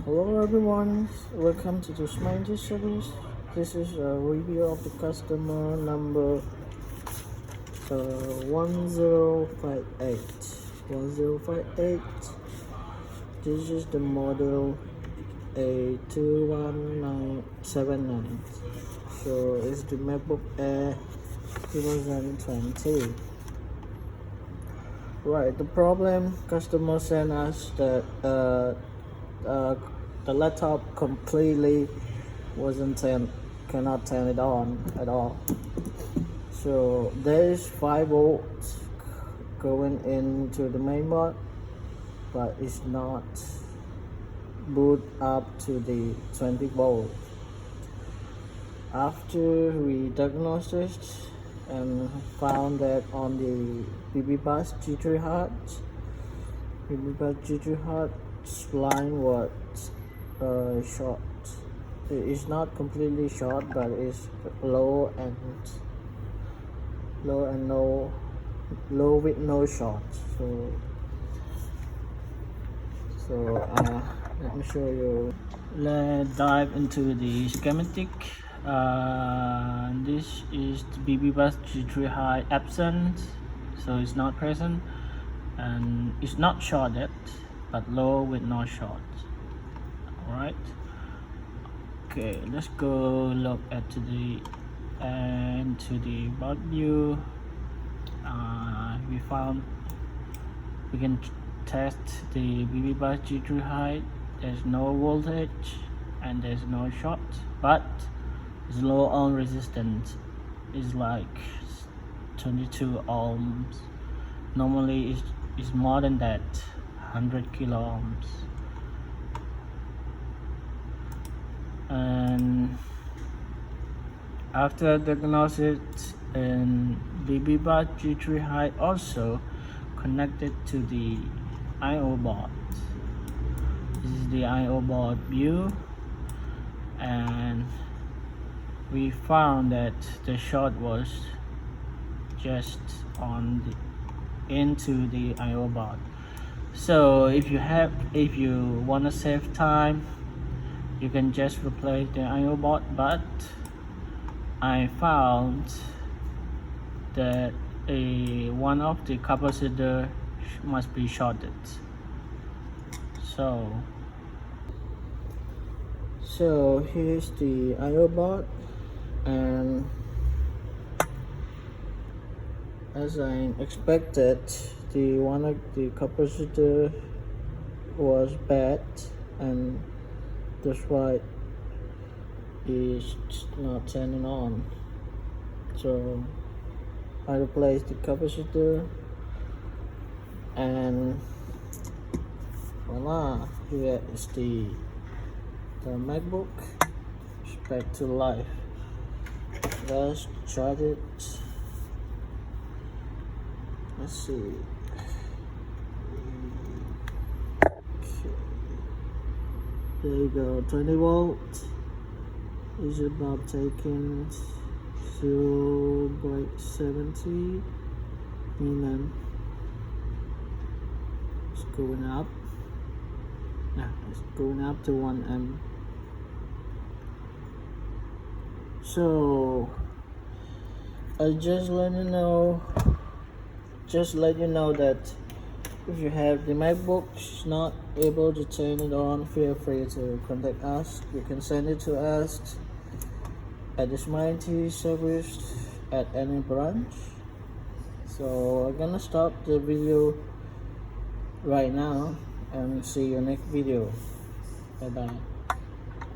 Hello everyone, welcome to the Smiley service. This is a review of the customer number 1058. 1058. This is the model A21979. So it's the MacBook Air 2020. Right, the problem customer sent us that the laptop completely cannot turn it on at all. So there is 5 volts going into the mainboard, but it's not boot up to the 20 volt. After we diagnosed it and found that on the BB bus G3 hard line was short. It is not completely short, but it's low with no short. So let me show you. Let's dive into the schematic. This is the BB bus G3 high absent, so it's not present, and it's not shorted, but low with no short. Alright. Okay, let's go look at the board view. We can test the BB bus G3 high. There's no voltage and there's no short, but it's low on resistance. It's like 22 ohms. Normally it's more than that, 100 kilo ohms. And after diagnosis, and BB bus G3 high also connected to the I/O board. This is the I/O board view, and we found that the short was just into the I/O board. So if you want to save time, you can just replace the I/O board, but I found that one of the capacitor must be shorted. So here's the I/O board, and as I expected, one of the capacitor was bad, and that's why it's not turning on. So I replaced the capacitor, and voila, here is the MacBook. It's back to life. Let's charge it. Let's see. Okay. There you go, 20 volts. Is about taking 0.70 milliamp. It's going up. Yeah, it's going up to 1 amp. So I just let you know that if you have the MacBook not able to turn it on, feel free to contact us. You can send it to us at the Smiley service at any branch. So I'm gonna stop the video right now and see you next video. Bye bye.